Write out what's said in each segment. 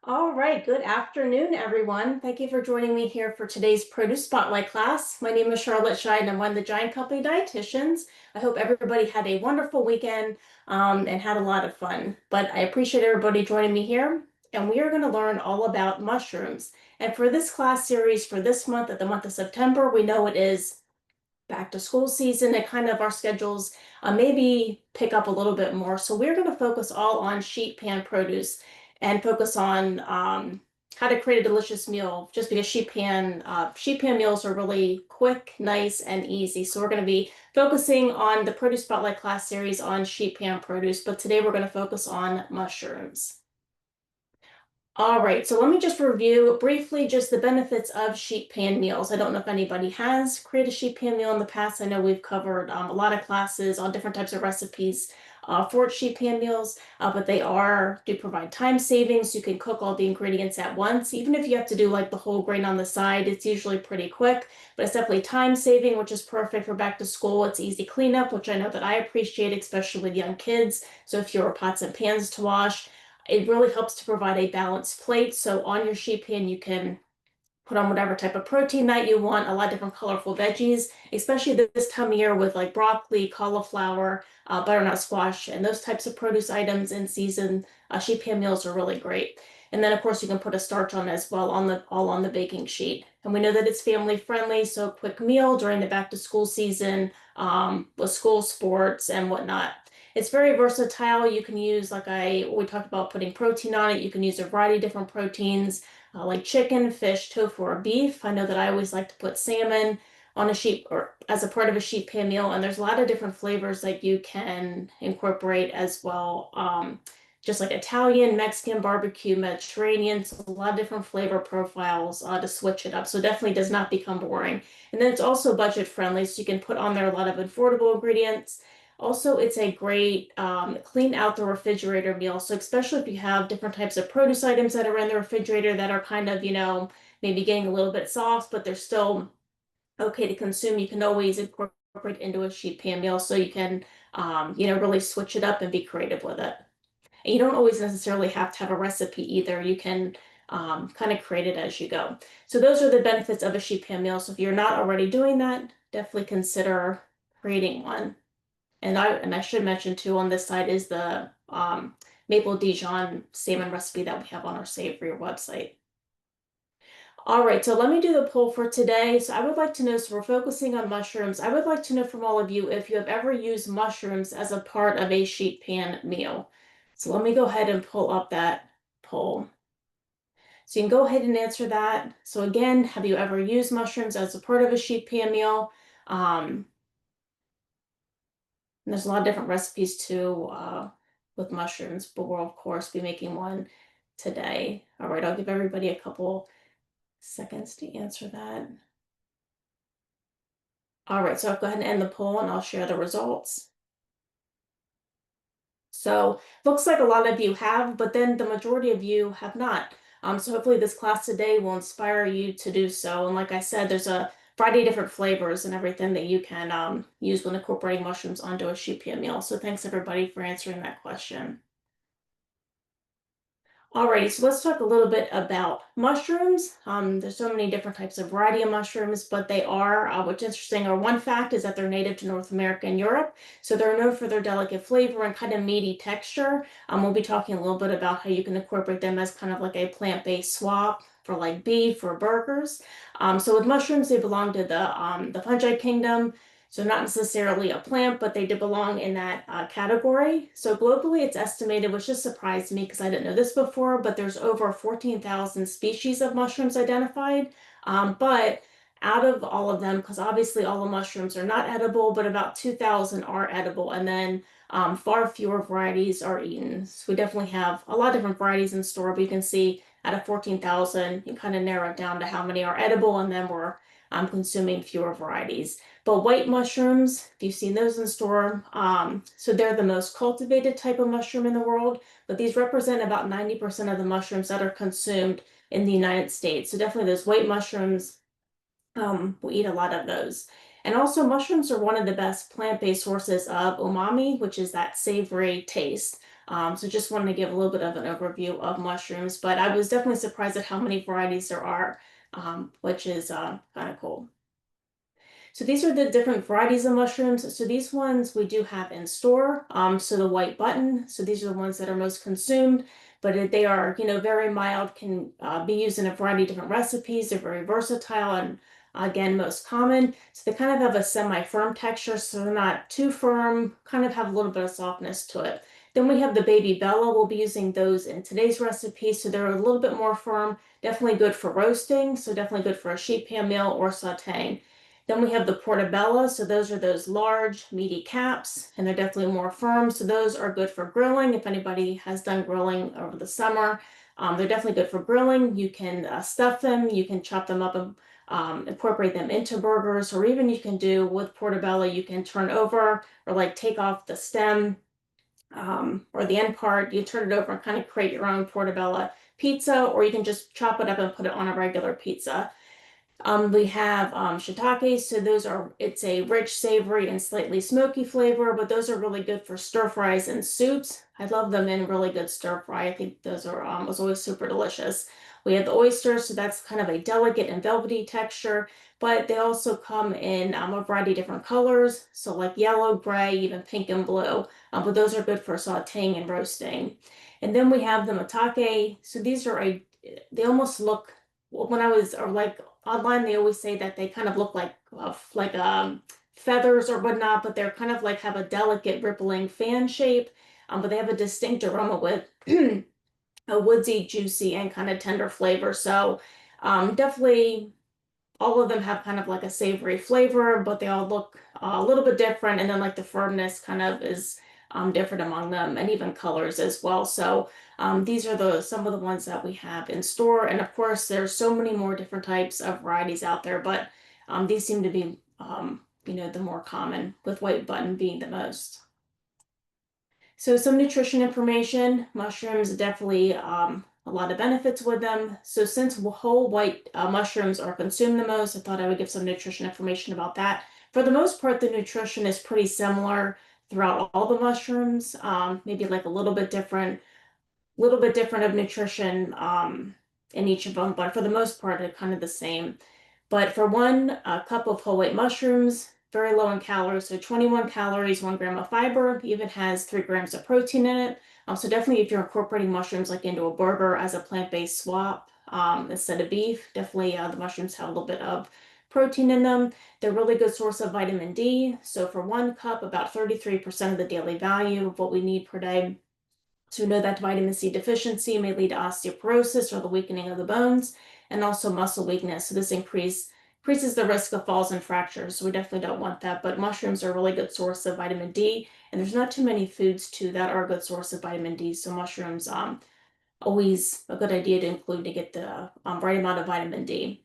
All right, good afternoon, everyone. Thank you for joining me here for today's Produce Spotlight class. My name is Charlotte Scheid, and I'm one of the Giant Company dietitians. I hope everybody had a wonderful weekend and had a lot of fun. But I appreciate everybody joining me here, and we are going to learn all about mushrooms. And for this class series for this month, at the month of September, we know it is back to school season and kind of our schedules maybe pick up a little bit more. So we're going to focus all on sheet pan produce and focus on how to create a delicious meal just because sheet pan meals are really quick, nice, and easy. So we're going to be focusing on the Produce Spotlight class series on sheet pan produce, but today we're going to focus on mushrooms. All right, so let me just review briefly just the benefits of sheet pan meals. I don't know if anybody has created a sheet pan meal in the past. I know we've covered a lot of classes on different types of recipes for sheet pan meals, but they do provide time savings. You can cook all the ingredients at once. Even if you have to do like the whole grain on the side, it's usually pretty quick, but it's definitely time saving, which is perfect for back to school. It's easy cleanup, which I know that I appreciate, especially with young kids. So if you're pots and pans to wash, it really helps to provide a balanced plate. So on your sheet pan, you can put on whatever type of protein that you want, a lot of different colorful veggies, especially this time of year with like broccoli, cauliflower, butternut squash, and those types of produce items in season. Sheet pan meals are really great. And then of course you can put a starch on as well all on the baking sheet. And we know that it's family friendly, so quick meal during the back to school season with school sports and whatnot. It's very versatile. You can use, we talked about putting protein on it. You can use a variety of different proteins like chicken, fish, tofu, or beef. I know that I always like to put salmon on a sheet or as a part of a sheet pan meal, and there's a lot of different flavors that you can incorporate as well. Just like Italian, Mexican, barbecue, Mediterranean, so a lot of different flavor profiles to switch it up. So it definitely does not become boring. And then it's also budget friendly, so you can put on there a lot of affordable ingredients. Also, it's a great clean out the refrigerator meal. So especially if you have different types of produce items that are in the refrigerator that are kind of, maybe getting a little bit soft, but they're still okay to consume, you can always incorporate into a sheet pan meal so you can, really switch it up and be creative with it. And you don't always necessarily have to have a recipe either. You can kind of create it as you go. So those are the benefits of a sheet pan meal. So if you're not already doing that, definitely consider creating one. And I should mention too on this side is the maple Dijon salmon recipe that we have on our Savory website. All right, so let me do the poll for today. So I would like to know, so we're focusing on mushrooms. I would like to know from all of you if you have ever used mushrooms as a part of a sheet pan meal. So let me go ahead and pull up that poll. So you can go ahead and answer that. So again, have you ever used mushrooms as a part of a sheet pan meal? And there's a lot of different recipes too with mushrooms, but we'll of course be making one today. All right, I'll give everybody a couple seconds to answer that. All right, so I'll go ahead and end the poll and I'll share the results. So looks like a lot of you have, but then the majority of you have not. So hopefully this class today will inspire you to do so. And like I said, there's a variety of different flavors and everything that you can use when incorporating mushrooms onto a sheet pan meal. So thanks everybody for answering that question. Alrighty, so let's talk a little bit about mushrooms. There's so many different types of variety of mushrooms, but they are, what's interesting, or one fact is that they're native to North America and Europe. So they're known for their delicate flavor and kind of meaty texture. We'll be talking a little bit about how you can incorporate them as kind of like a plant-based swap for like beef or burgers. So with mushrooms, they belong to the fungi kingdom. So not necessarily a plant, but they do belong in that category. So globally, it's estimated, which just surprised me because I didn't know this before, but there's over 14,000 species of mushrooms identified. But out of all of them, because obviously all the mushrooms are not edible, but about 2,000 are edible, and then far fewer varieties are eaten. So we definitely have a lot of different varieties in store, but you can see out of 14,000, you kind of narrow it down to how many are edible, and then we're consuming fewer varieties. But white mushrooms, if you've seen those in store, so they're the most cultivated type of mushroom in the world, but these represent about 90% of the mushrooms that are consumed in the United States. So definitely those white mushrooms, we eat a lot of those. And also mushrooms are one of the best plant-based sources of umami, which is that savory taste. So just wanted to give a little bit of an overview of mushrooms, but I was definitely surprised at how many varieties there are, which is kind of cool. So these are the different varieties of mushrooms. So these ones we do have in store. So the white button. So these are the ones that are most consumed, but they are, very mild, can be used in a variety of different recipes. They're very versatile and again, most common. So they kind of have a semi-firm texture, so they're not too firm, kind of have a little bit of softness to it. Then we have the baby Bella. We'll be using those in today's recipe. So they're a little bit more firm, definitely good for roasting. So definitely good for a sheet pan meal or sauteing. Then we have the portobello. So those are those large, meaty caps, and they're definitely more firm. So those are good for grilling. If anybody has done grilling over the summer, they're definitely good for grilling. You can stuff them, you can chop them up and incorporate them into burgers, or even you can do with portobello, you can turn over or like take off the stem or the end part. You turn it over and kind of create your own portobello pizza, or you can just chop it up and put it on a regular pizza. We have shiitake, so it's a rich, savory, and slightly smoky flavor, but those are really good for stir fries and soups. I love them in really good stir fry. I think those are was always super delicious. We have the oysters, so that's kind of a delicate and velvety texture, but they also come in a variety of different colors, so like yellow, gray, even pink and blue. But those are good for sautéing and roasting. And then we have the matake. So these are they almost look, when I was, or like online, they always say that they kind of look like feathers or whatnot, but they're kind of like have a delicate rippling fan shape, but they have a distinct aroma with a woodsy, juicy, and kind of tender flavor. So definitely all of them have kind of like a savory flavor, but they all look a little bit different. And then like the firmness kind of is different among them, and even colors as well. So these are some of the ones that we have in store. And of course, there's so many more different types of varieties out there, but these seem to be, the more common, with white button being the most. So some nutrition information, mushrooms definitely a lot of benefits with them. So since whole white mushrooms are consumed the most, I thought I would give some nutrition information about that. For the most part, the nutrition is pretty similar throughout all the mushrooms, maybe like a little bit different of nutrition in each of them, but for the most part, they're kind of the same. But for one cup of whole white mushrooms, very low in calories, so 21 calories, 1 gram of fiber, even has 3 grams of protein in it. So definitely if you're incorporating mushrooms like into a burger as a plant-based swap instead of beef, definitely the mushrooms have a little bit of protein in them. They're a really good source of vitamin D. So for 1 cup, about 33% of the daily value of what we need per day. So we know that vitamin C deficiency may lead to osteoporosis or the weakening of the bones, and also muscle weakness. So this increases the risk of falls and fractures. So we definitely don't want that. But mushrooms are a really good source of vitamin D, and there's not too many foods too that are a good source of vitamin D. So mushrooms always a good idea to include to get the right amount of vitamin D.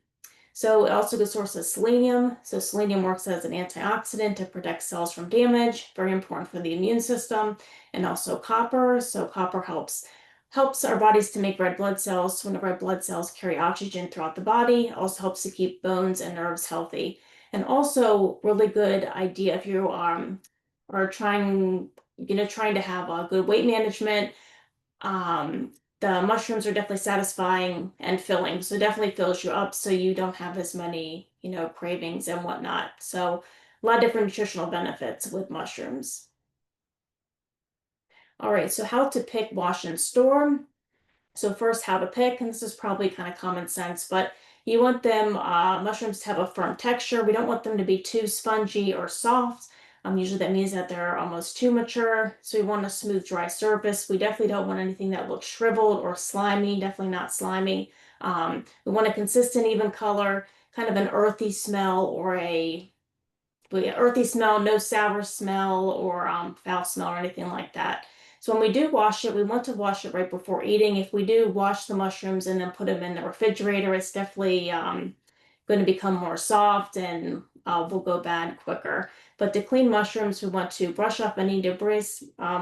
So also a good source of selenium. So selenium works as an antioxidant to protect cells from damage, very important for the immune system, and also copper. So copper helps our bodies to make red blood cells. So when the red blood cells carry oxygen throughout the body, also helps to keep bones and nerves healthy. And also really good idea if you are trying to have a good weight management. The mushrooms are definitely satisfying and filling, so definitely fills you up so you don't have as many, cravings and whatnot. So a lot of different nutritional benefits with mushrooms. All right, so how to pick, wash, and store. So first, how to pick, and this is probably kind of common sense, but you want them mushrooms to have a firm texture. We don't want them to be too spongy or soft. Usually that means that they're almost too mature. So we want a smooth, dry surface. We definitely don't want anything that looks shriveled or slimy. Definitely not slimy. We want a consistent, even color, kind of an earthy smell or earthy smell, no sour smell or foul smell or anything like that. So when we do wash it, we want to wash it right before eating. If we do wash the mushrooms and then put them in the refrigerator, it's definitely going to become more soft and will go bad quicker. But to clean mushrooms, we want to brush off any debris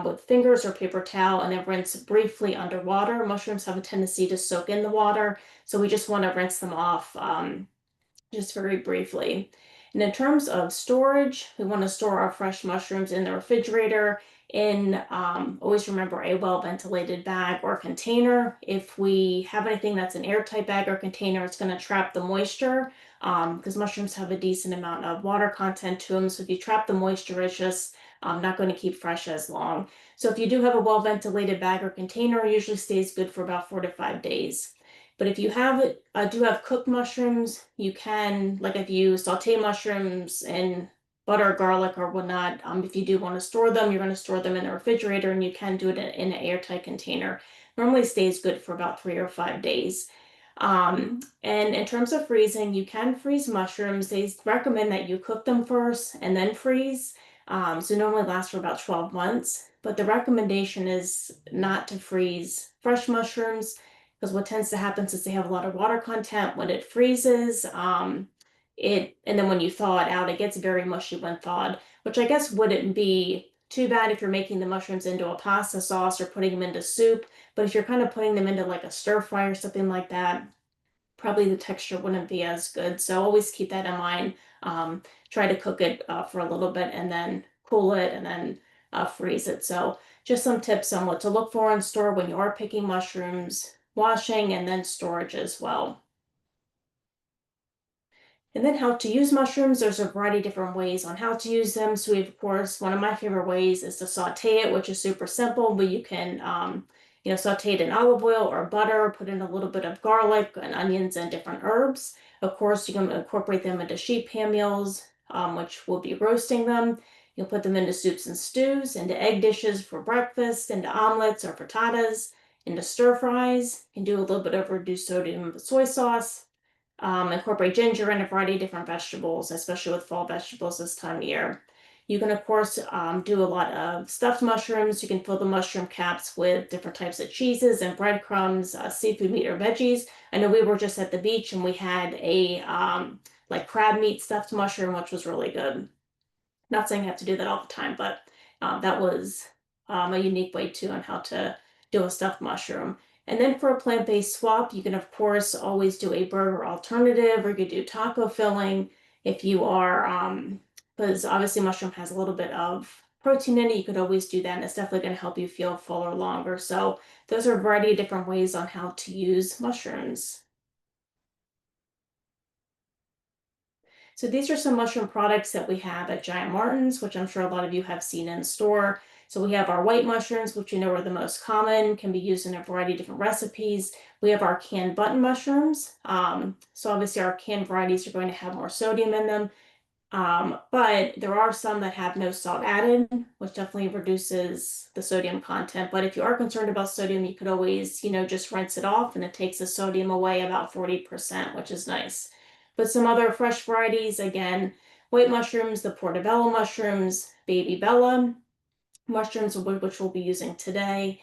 with fingers or paper towel and then rinse briefly underwater. Mushrooms have a tendency to soak in the water, so we just want to rinse them off just very briefly. And in terms of storage, we want to store our fresh mushrooms in the refrigerator in always remember a well-ventilated bag or container. If we have anything that's an airtight bag or container, it's going to trap the moisture because mushrooms have a decent amount of water content to them. So if you trap the moisture, it's just not going to keep fresh as long. So if you do have a well-ventilated bag or container, it usually stays good for about 4 to 5 days. But if you do have cooked mushrooms, you can, like if you saute mushrooms in butter, garlic, or whatnot. If you do want to store them, you're going to store them in the refrigerator, and you can do it in an airtight container. Normally stays good for about 3 or 5 days. And in terms of freezing, you can freeze mushrooms. They recommend that you cook them first and then freeze. So normally lasts for about 12 months. But the recommendation is not to freeze fresh mushrooms because what tends to happen since they have a lot of water content when it freezes, and then when you thaw it out, it gets very mushy when thawed, which I guess wouldn't be too bad if you're making the mushrooms into a pasta sauce or putting them into soup. But if you're kind of putting them into like a stir fry or something like that, probably the texture wouldn't be as good. So always keep that in mind. Try to cook it for a little bit and then cool it and then freeze it. So just some tips on what to look for in store when you are picking mushrooms, washing, and then storage as well. And then how to use mushrooms. There's a variety of different ways on how to use them. So we have, of course, one of my favorite ways is to saute it, which is super simple, but you can, saute it in olive oil or butter, put in a little bit of garlic and onions and different herbs. Of course, you can incorporate them into sheet pan meals, which will be roasting them. You'll put them into soups and stews, into egg dishes for breakfast, into omelets or frittatas, into stir fries. You can do a little bit of reduced sodium soy sauce. Incorporate ginger and a variety of different vegetables, especially with fall vegetables this time of year. You can, of course, do a lot of stuffed mushrooms. You can fill the mushroom caps with different types of cheeses and breadcrumbs, seafood, meat, or veggies. I know we were just at the beach and we had a like crab meat stuffed mushroom, which was really good. Not saying you have to do that all the time, but that was a unique way too on how to do a stuffed mushroom. And then for a plant-based swap, you can of course always do a burger alternative, or you could do taco filling if you are, because obviously mushroom has a little bit of protein in it. You could always do that, and it's definitely going to help you feel fuller longer. So those are a variety of different ways on how to use mushrooms. So these are some mushroom products that we have at Giant Martin's, which I'm sure a lot of you have seen in store. So we have our white mushrooms, which you know are the most common, can be used in a variety of different recipes. We have our canned button mushrooms. So obviously our canned varieties are going to have more sodium in them. But there are some that have no salt added, which definitely reduces the sodium content. But if you are concerned about sodium, you could always, just rinse it off and it takes the sodium away about 40%, which is nice. But some other fresh varieties, again, white mushrooms, the portobello mushrooms, baby bella mushrooms, which we'll be using today,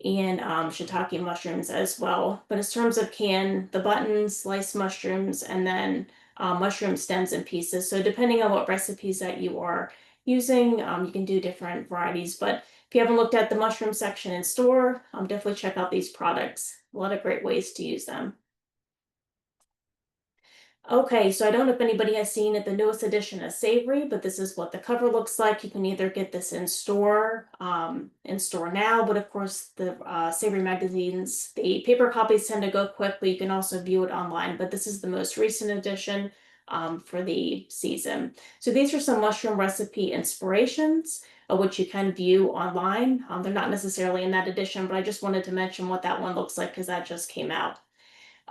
and shiitake mushrooms as well. But in terms of the buttons, sliced mushrooms, and then mushroom stems and pieces. So depending on what recipes that you are using, you can do different varieties. But if you haven't looked at the mushroom section in store, definitely check out these products. A lot of great ways to use them. Okay, so I don't know if anybody has seen it, the newest edition of Savory, but this is what the cover looks like. You can either get this in store now, but of course the Savory magazines, the paper copies tend to go quick, but you can also view it online. But this is the most recent edition for the season. So these are some mushroom recipe inspirations, which you can view online. They're not necessarily in that edition, but I just wanted to mention what that one looks like because that just came out.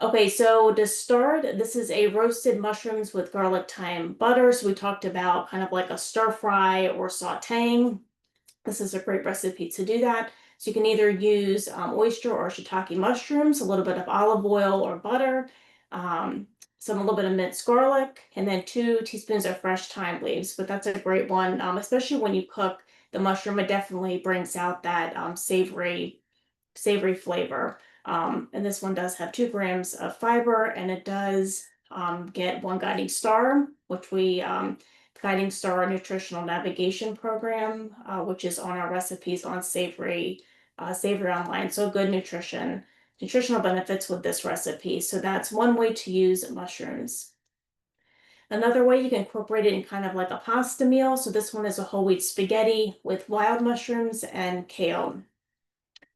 Okay, so to start, this is a roasted mushrooms with garlic, thyme, butter. So we talked about kind of like a stir fry or sauteing. This is a great recipe to do that. So you can either use oyster or shiitake mushrooms, a little bit of olive oil or butter, a little bit of minced garlic, and then 2 teaspoons of fresh thyme leaves. But that's a great one, especially when you cook the mushroom. It definitely brings out that savory flavor. And this one does have 2 grams of fiber, and it does get 1 guiding star, which guiding star nutritional navigation program, which is on our recipes on Savory online. So good nutritional benefits with this recipe. So that's one way to use mushrooms. Another way you can incorporate it in kind of like a pasta meal. So this one is a whole wheat spaghetti with wild mushrooms and kale.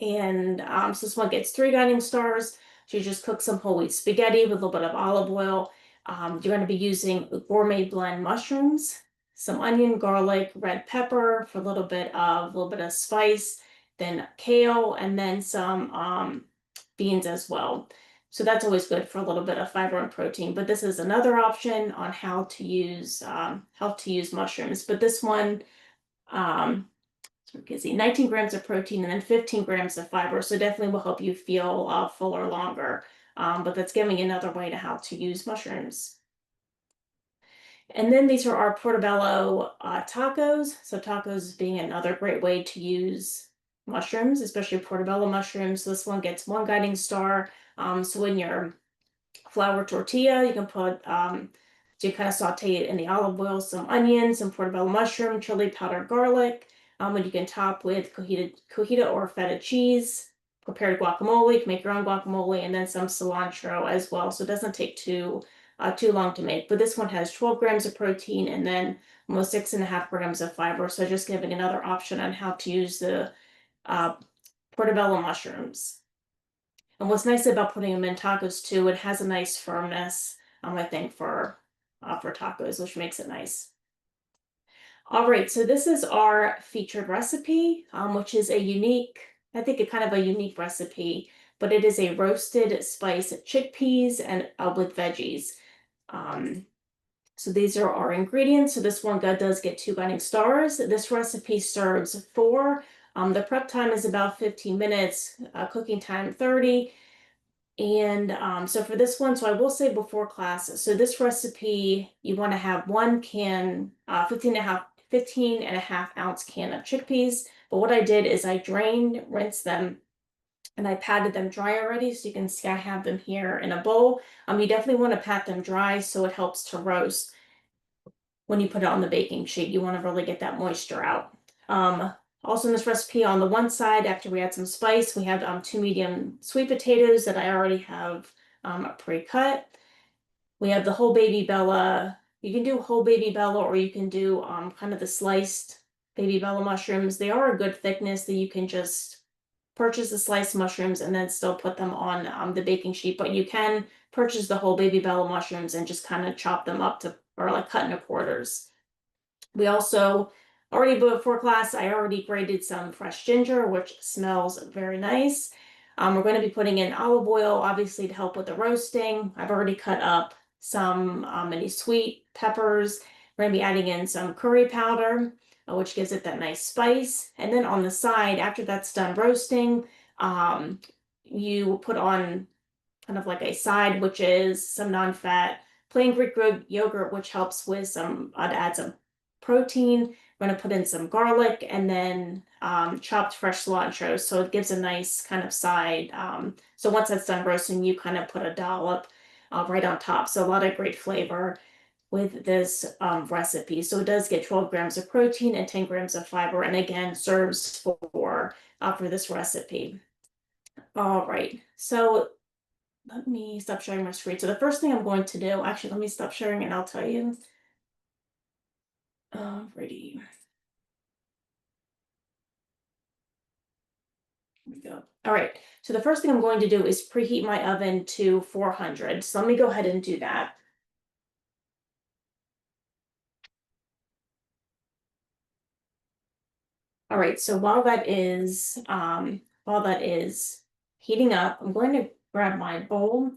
And so this one gets 3 guiding stars. So you just cook some whole wheat spaghetti with a little bit of olive oil. You're going to be using gourmet blend mushrooms, some onion, garlic, red pepper for a little bit of spice, then kale, and then some beans as well. So that's always good for a little bit of fiber and protein. But this is another option on how to use mushrooms. But this one, so we can see 19 grams of protein and then 15 grams of fiber. So definitely will help you feel fuller longer. But that's giving you another way to how to use mushrooms. And then these are our portobello tacos. So tacos being another great way to use mushrooms, especially portobello mushrooms. So this one gets 1 guiding star. So in your flour tortilla, you can put, so you kind of saute it in the olive oil, some onions, some portobello mushroom, chili powder, garlic. And you can top with cojita or feta cheese, prepared guacamole. You can make your own guacamole, and then some cilantro as well. So it doesn't take too long to make. But this one has 12 grams of protein and then almost 6.5 grams of fiber. So just giving another option on how to use the uh, portobello mushrooms. And what's nice about putting them in tacos too, it has a nice firmness, I think, for tacos, which makes it nice. All right, so this is our featured recipe, which is I think a kind of a unique recipe, but it is a roasted spice chickpeas and with veggies. Um, so these are our ingredients. So this one does get 2 guiding stars. This recipe serves 4. The prep time is about 15 minutes, cooking time 30. And so for this one, so I will say before class, so this recipe, you want to have 1 can, 15.5 ounce can of chickpeas. But what I did is I drained, rinsed them, and I patted them dry already. So you can see I have them here in a bowl. You definitely want to pat them dry so it helps to roast when you put it on the baking sheet. You want to really get that moisture out. Also in this recipe, on the one side, after we add some spice, we have 2 medium sweet potatoes that I already have pre-cut. We have the whole baby bella. You can do whole baby bella, or you can do kind of the sliced baby bella mushrooms. They are a good thickness that you can just purchase the sliced mushrooms and then still put them on the baking sheet. But you can purchase the whole baby bella mushrooms and just kind of chop them up or like cut into quarters. We also, already before class, I already grated some fresh ginger, which smells very nice. We're going to be putting in olive oil, obviously, to help with the roasting. I've already cut up some mini sweet peppers. We're going to be adding in some curry powder, which gives it that nice spice. And then on the side, after that's done roasting, you put on kind of like a side, which is some non-fat plain Greek yogurt, which helps with to add some protein. We're going to put in some garlic and then chopped fresh cilantro. So it gives a nice kind of side. So once that's done roasting, you kind of put a dollop right on top. So a lot of great flavor with this recipe. So it does get 12 grams of protein and 10 grams of fiber. And again, serves for this recipe. All right. So let me stop sharing my screen. So the first thing I'm going to do, actually, let me stop sharing and I'll tell you. Alrighty. Here we go. All right. So the first thing I'm going to do is preheat my oven to 400. So let me go ahead and do that. All right. So while that is heating up, I'm going to grab my bowl.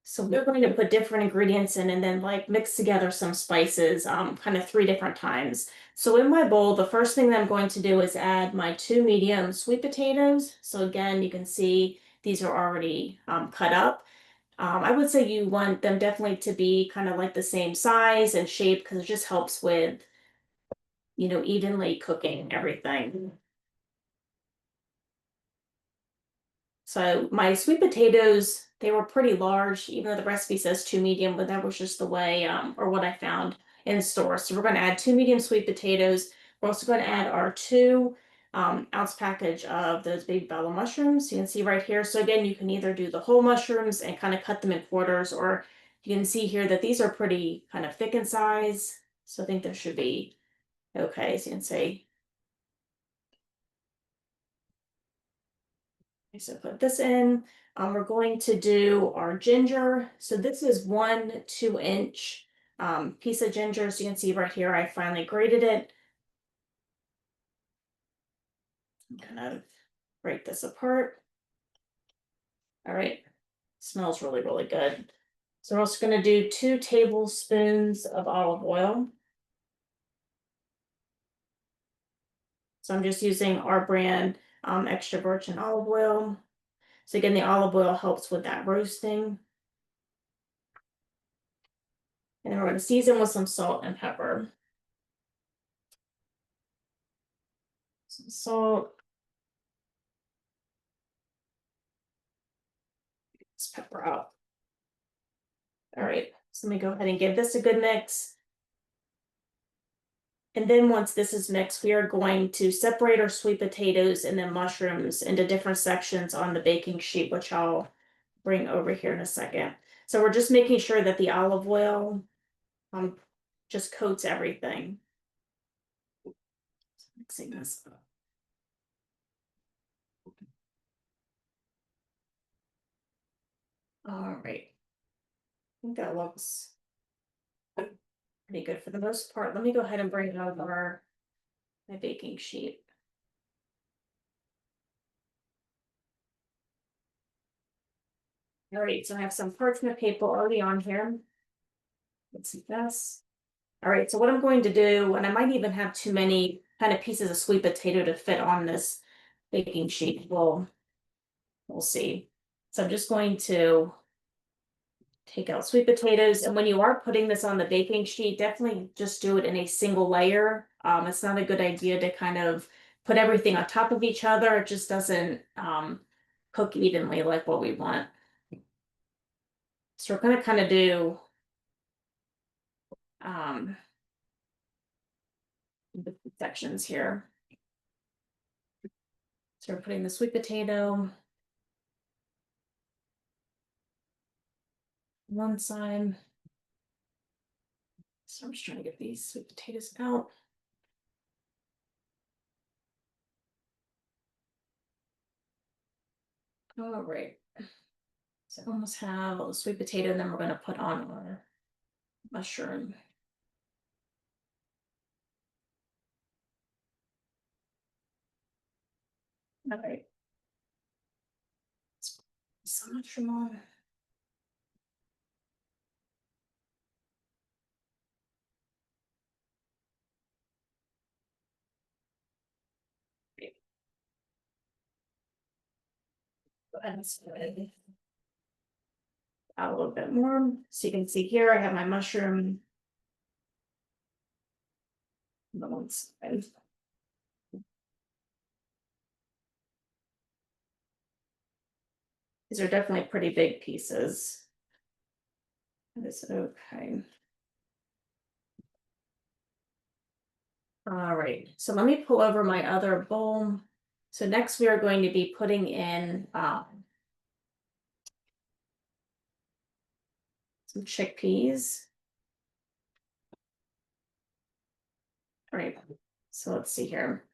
So we're going to put different ingredients in and then like mix together some spices, kind of 3 different times. So in my bowl, the first thing that I'm going to do is add my 2 medium sweet potatoes. So again, you can see these are already cut up. I would say you want them definitely to be kind of like the same size and shape because it just helps with, evenly cooking everything. So my sweet potatoes, they were pretty large, even though the recipe says 2 medium, but that was just the way, or what I found in store. So we're going to add 2 medium sweet potatoes. We're also going to add our 2 ounce package of those baby bella mushrooms. You can see right here. So again, you can either do the whole mushrooms and kind of cut them in quarters, or You can see here that these are pretty kind of thick in size, so I think this should be okay. So you can say, okay, so put this in. We're going to do our ginger. So this is 1 2-inch piece of ginger. So you can see right here, I finally grated it. Kind of break this apart. All right, smells really, really good. So we're also going to do 2 tablespoons of olive oil. So I'm just using our brand extra virgin olive oil. So again, the olive oil helps with that roasting. And then we're going to season with some salt and pepper. Some salt. Let's pepper out. All right, so let me go ahead and give this a good mix. And then once this is mixed, we are going to separate our sweet potatoes and then mushrooms into different sections on the baking sheet, which I'll bring over here in a second. So we're just making sure that the olive oil just coats everything. Mixing this up. All right. I think that looks pretty good for the most part. Let me go ahead and bring out my baking sheet. All right, so I have some parchment paper already on here. Let's see this. All right, so what I'm going to do, and I might even have too many kind of pieces of sweet potato to fit on this baking sheet. We'll see. So I'm just going to take out sweet potatoes. And when you are putting this on the baking sheet, definitely just do it in a single layer. It's not a good idea to kind of put everything on top of each other. It just doesn't cook evenly like what we want. So we're going to kind of do the sections here. So we're putting the sweet potato on one side. So I'm just trying to get these sweet potatoes out. All right. So I almost have all the sweet potato, and then we're going to put on our mushroom. All right. So mushroom on. And spread out a little bit more. So you can see here, I have my mushroom on the one side. These are definitely pretty big pieces. That is okay. All right, so let me pull over my other bowl. So next we are going to be putting in some chickpeas. All right, so let's see here.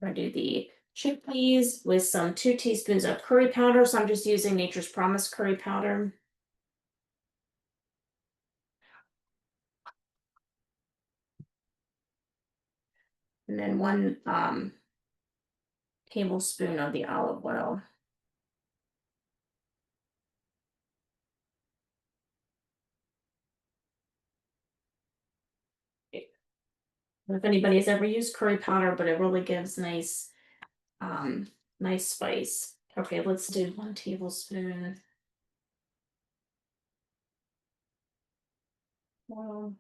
I'm gonna do the chickpeas with some 2 teaspoons of curry powder. So I'm just using Nature's Promise curry powder. And then 1 tablespoon of the olive oil. If anybody's ever used curry powder, but it really gives nice spice. Okay, let's do 1 tablespoon. Oil.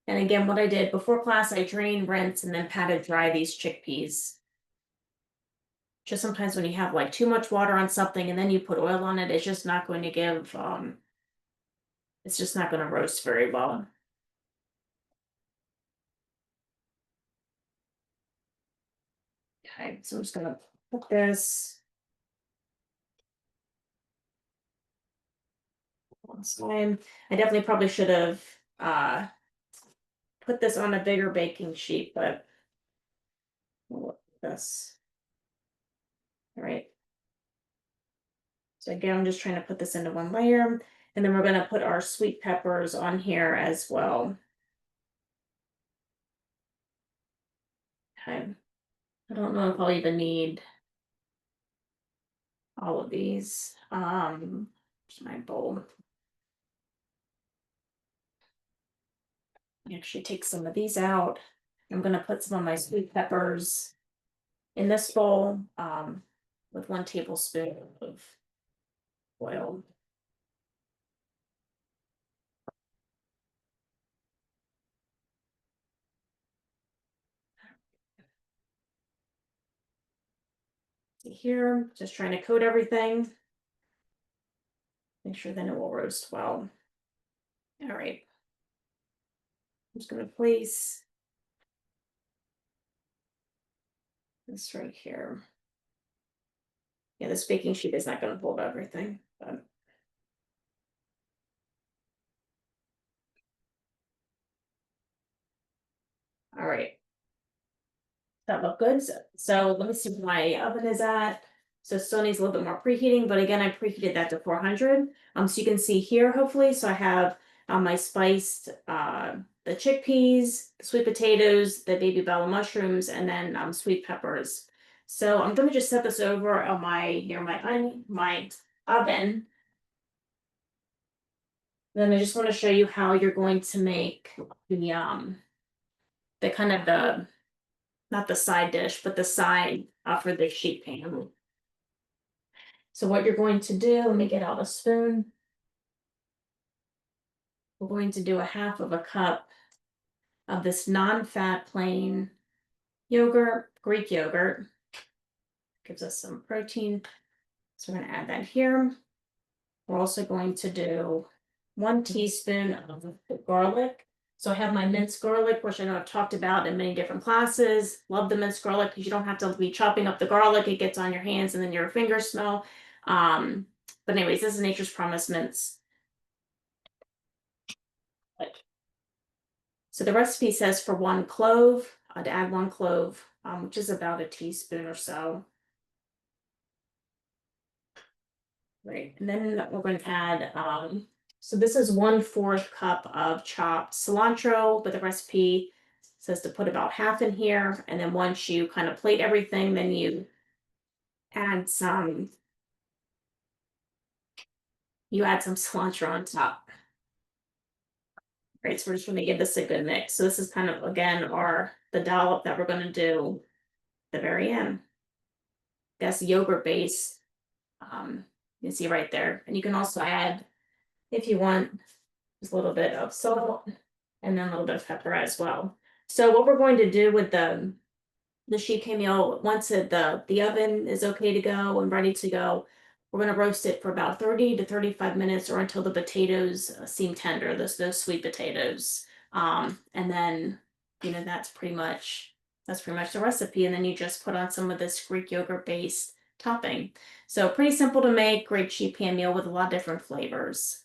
And again, what I did before class, I drained, rinse, and then patted dry these chickpeas. Just sometimes when you have like too much water on something and then you put oil on it, it's just not going to give, it's just not going to roast very well. Okay, so I'm just gonna put this last time. I definitely probably should have put this on a bigger baking sheet, but we'll look at this. All right. So again, I'm just trying to put this into one layer, and then we're going to put our sweet peppers on here as well. Okay. I don't know if I'll even need all of these. Here's my bowl. Actually take some of these out. I'm going to put some of my sweet peppers in this bowl with 1 tablespoon of oil. See here, just trying to coat everything. Make sure then it will roast well. All right. I'm just going to place this right here. Yeah, this baking sheet is not going to hold everything, but all right. That look good. So let me see where my oven is at. So still needs a little bit more preheating, but again, I preheated that to 400. So you can see here, hopefully. So I have my spiced the chickpeas, the sweet potatoes, the baby bella mushrooms, and then sweet peppers. So I'm gonna just set this over on my oven. Then I just want to show you how you're going to make the kind of the not the side dish, but the side for the sheet pan. So what you're going to do, let me get out a spoon. We're going to do a 1/2 of a cup of this non-fat plain yogurt, Greek yogurt. Gives us some protein. So we're going to add that here. We're also going to do 1 teaspoon of garlic. So I have my minced garlic, which I know I've talked about in many different classes. Love the minced garlic because you don't have to be chopping up the garlic. It gets on your hands and then your fingers smell. But anyways, this is Nature's Promise mince. So the recipe says for 1 clove, to add 1 clove, which is about a teaspoon or so. Right, and then we're going to add, so this is 1/4 cup of chopped cilantro, but the recipe says to put about half in here. And then once you kind of plate everything, then you add some cilantro on top. Right, so we're just going to give this a good mix. So this is kind of, again, the dollop that we're going to do at the very end. That's yogurt base. You can see right there. And you can also add, if you want, just a little bit of salt and then a little bit of pepper as well. So what we're going to do with the sheet pan meal, once the oven is okay to go and ready to go, we're going to roast it for about 30 to 35 minutes or until the potatoes seem tender, those sweet potatoes. And then, that's pretty much the recipe. And then you just put on some of this Greek yogurt based topping. So pretty simple to make, great sheet pan meal with a lot of different flavors.